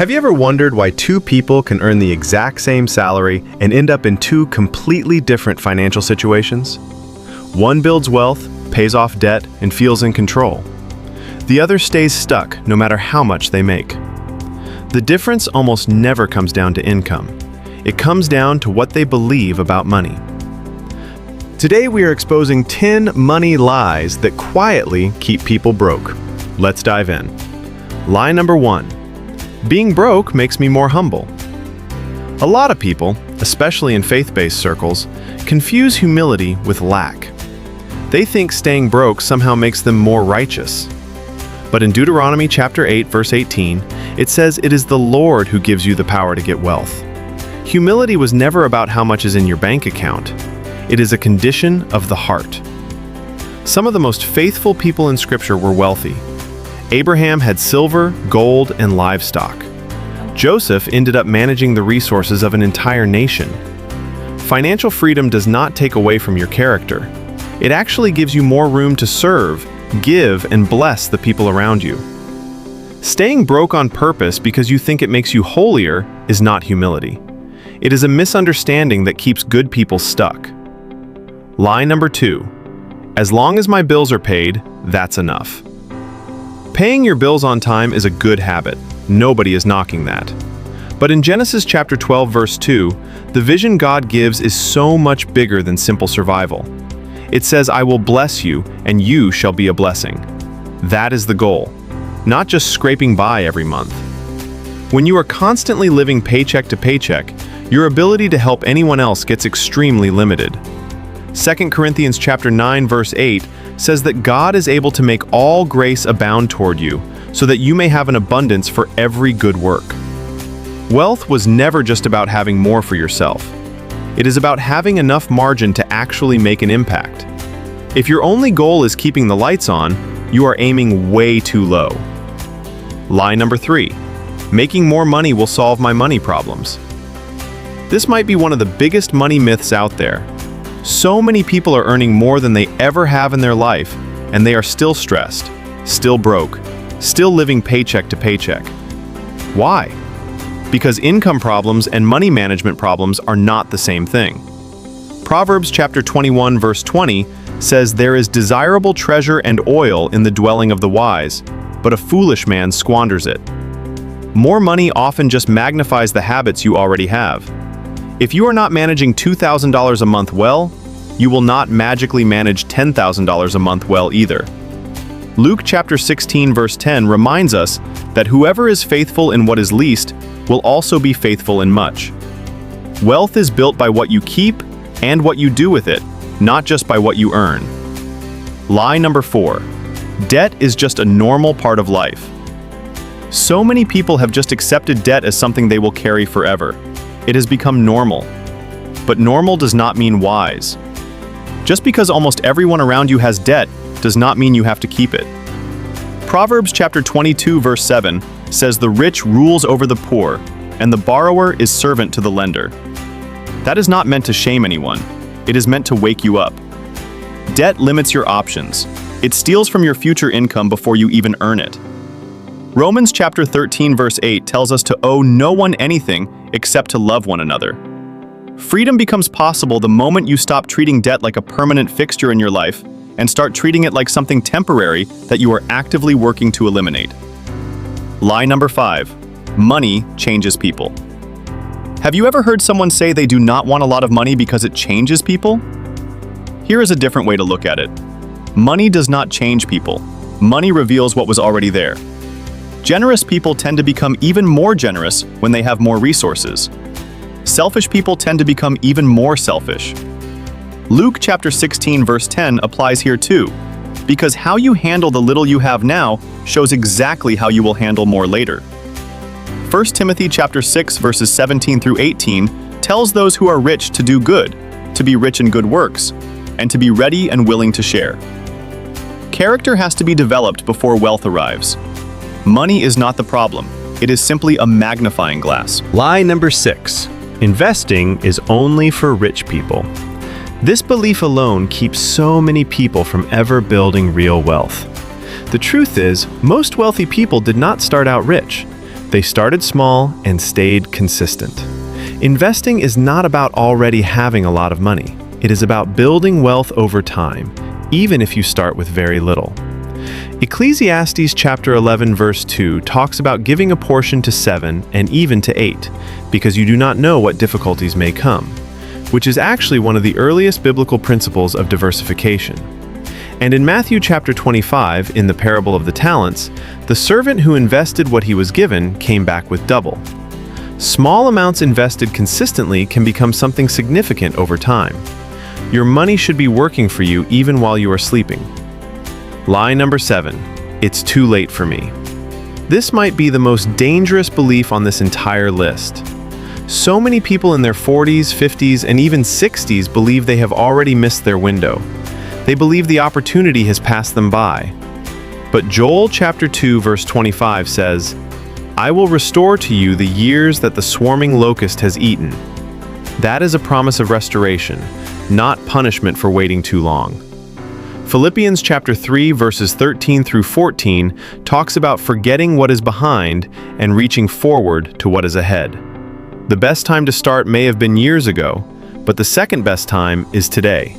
Have you ever wondered why two people can earn the exact same salary and end up in two completely different financial situations? One builds wealth, pays off debt, and feels in control. The other stays stuck no matter how much they make. The difference almost never comes down to income. It comes down to what they believe about money. Today we are exposing 10 money lies that quietly keep people broke. Let's dive in. Lie number 1. Being broke makes me more humble. A lot of people, especially in faith-based circles, confuse humility with lack. They think staying broke somehow makes them more righteous. But in Deuteronomy chapter 8, verse 18, it says it is the Lord who gives you the power to get wealth. Humility was never about how much is in your bank account. It is a condition of the heart. Some of the most faithful people in Scripture were wealthy. Abraham had silver, gold, and livestock. Joseph ended up managing the resources of an entire nation. Financial freedom does not take away from your character. It actually gives you more room to serve, give, and bless the people around you. Staying broke on purpose because you think it makes you holier is not humility. It is a misunderstanding that keeps good people stuck. Lie number 2. As long as my bills are paid, that's enough. Paying your bills on time is a good habit. Nobody is knocking that. But in Genesis chapter 12, verse 2, the vision God gives is so much bigger than simple survival. It says, "I will bless you, and you shall be a blessing." That is the goal, not just scraping by every month. When you are constantly living paycheck to paycheck, your ability to help anyone else gets extremely limited. 2 Corinthians chapter 9, verse 8 says that God is able to make all grace abound toward you, so that you may have an abundance for every good work. Wealth was never just about having more for yourself. It is about having enough margin to actually make an impact. If your only goal is keeping the lights on, you are aiming way too low. Lie number 3. Making more money will solve my money problems. This might be one of the biggest money myths out there. So many people are earning more than they ever have in their life, and they are still stressed, still broke, still living paycheck to paycheck. Why? Because income problems and money management problems are not the same thing. Proverbs chapter 21, verse 20 says, "There is desirable treasure and oil in the dwelling of the wise, but a foolish man squanders it." More money often just magnifies the habits you already have. If you are not managing $2,000 a month well, you will not magically manage $10,000 a month well either. Luke chapter 16 verse 10 reminds us that whoever is faithful in what is least will also be faithful in much. Wealth is built by what you keep and what you do with it, not just by what you earn. Lie number 4. Debt is just a normal part of life. So many people have just accepted debt as something they will carry forever. It has become normal. But normal does not mean wise. Just because almost everyone around you has debt does not mean you have to keep it. Proverbs chapter 22 verse 7 says, "The rich rules over the poor, and the borrower is servant to the lender." That is not meant to shame anyone. It is meant to wake you up. Debt limits your options. It steals from your future income before you even earn it. Romans chapter 13 verse 8 tells us to owe no one anything except to love one another. Freedom becomes possible the moment you stop treating debt like a permanent fixture in your life and start treating it like something temporary that you are actively working to eliminate. Lie number 5. Money changes people. Have you ever heard someone say they do not want a lot of money because it changes people? Here is a different way to look at it. Money does not change people. Money reveals what was already there. Generous people tend to become even more generous when they have more resources. Selfish people tend to become even more selfish. Luke chapter 16 verse 10 applies here too, because how you handle the little you have now shows exactly how you will handle more later. 1 Timothy chapter 6 verses 17 through 18 tells those who are rich to do good, to be rich in good works, and to be ready and willing to share. Character has to be developed before wealth arrives. Money is not the problem. It is simply a magnifying glass. Lie number 6. Investing is only for rich people. This belief alone keeps so many people from ever building real wealth. The truth is, most wealthy people did not start out rich. They started small and stayed consistent. Investing is not about already having a lot of money. It is about building wealth over time, even if you start with very little. Ecclesiastes chapter 11 verse 2 talks about giving a portion to 7 and even to 8, because you do not know what difficulties may come, which is actually one of the earliest biblical principles of diversification. And in Matthew chapter 25, in the parable of the talents, the servant who invested what he was given came back with double. Small amounts invested consistently can become something significant over time. Your money should be working for you even while you are sleeping. Lie number 7, it's too late for me. This might be the most dangerous belief on this entire list. So many people in their 40s, 50s, and even 60s believe they have already missed their window. They believe the opportunity has passed them by. But Joel chapter 2 verse 25 says, "I will restore to you the years that the swarming locust has eaten." That is a promise of restoration, not punishment for waiting too long. Philippians chapter 3 verses 13 through 14 talks about forgetting what is behind and reaching forward to what is ahead. The best time to start may have been years ago, but the second best time is today.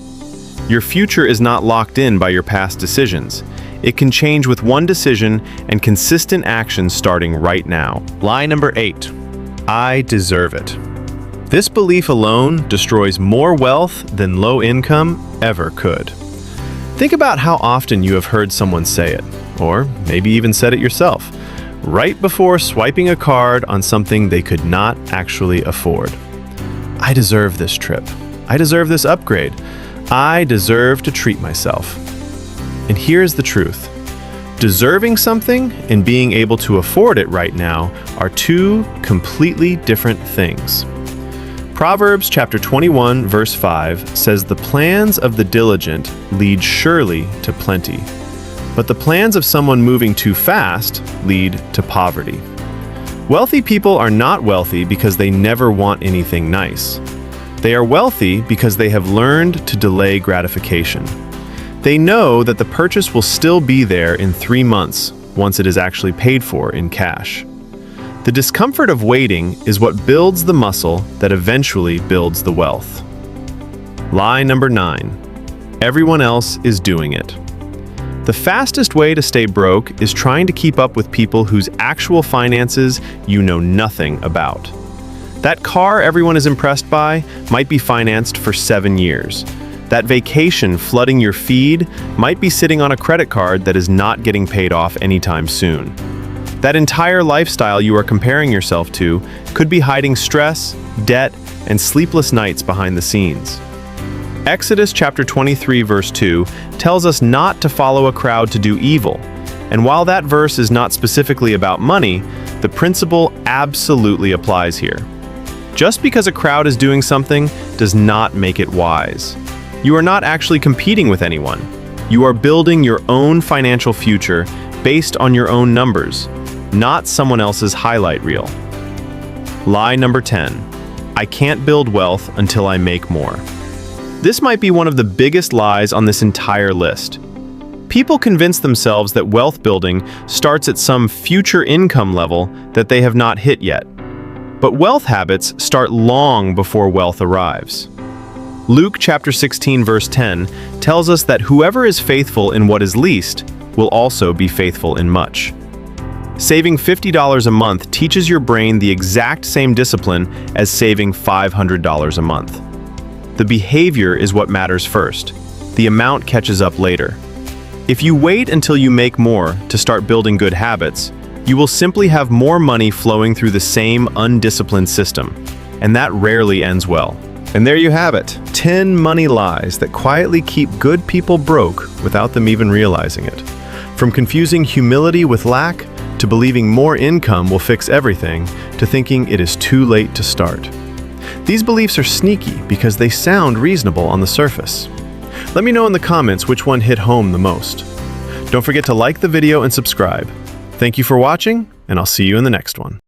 Your future is not locked in by your past decisions. It can change with one decision and consistent action starting right now. Lie number 8, I deserve it. This belief alone destroys more wealth than low income ever could. Think about how often you have heard someone say it, or maybe even said it yourself, right before swiping a card on something they could not actually afford. I deserve this trip. I deserve this upgrade. I deserve to treat myself. And here's the truth. Deserving something and being able to afford it right now are two completely different things. Proverbs chapter 21 verse 5 says, "The plans of the diligent lead surely to plenty, but the plans of someone moving too fast lead to poverty." Wealthy people are not wealthy because they never want anything nice. They are wealthy because they have learned to delay gratification. They know that the purchase will still be there in 3 months once it is actually paid for in cash. The discomfort of waiting is what builds the muscle that eventually builds the wealth. Lie number 9, everyone else is doing it. The fastest way to stay broke is trying to keep up with people whose actual finances you know nothing about. That car everyone is impressed by might be financed for 7 years. That vacation flooding your feed might be sitting on a credit card that is not getting paid off anytime soon. That entire lifestyle you are comparing yourself to could be hiding stress, debt, and sleepless nights behind the scenes. Exodus chapter 23 verse 2 tells us not to follow a crowd to do evil. And while that verse is not specifically about money, the principle absolutely applies here. Just because a crowd is doing something does not make it wise. You are not actually competing with anyone. You are building your own financial future based on your own numbers, not someone else's highlight reel. Lie number 10, I can't build wealth until I make more. This might be one of the biggest lies on this entire list. People convince themselves that wealth building starts at some future income level that they have not hit yet. But wealth habits start long before wealth arrives. Luke chapter 16 verse 10 tells us that whoever is faithful in what is least will also be faithful in much. Saving $50 a month teaches your brain the exact same discipline as saving $500 a month. The behavior is what matters first. The amount catches up later. If you wait until you make more to start building good habits, you will simply have more money flowing through the same undisciplined system, and that rarely ends well. And there you have it, 10 money lies that quietly keep good people broke without them even realizing it. From confusing humility with lack, to believing more income will fix everything, to thinking it is too late to start. These beliefs are sneaky because they sound reasonable on the surface. Let me know in the comments which one hit home the most. Don't forget to like the video and subscribe. Thank you for watching, and I'll see you in the next one.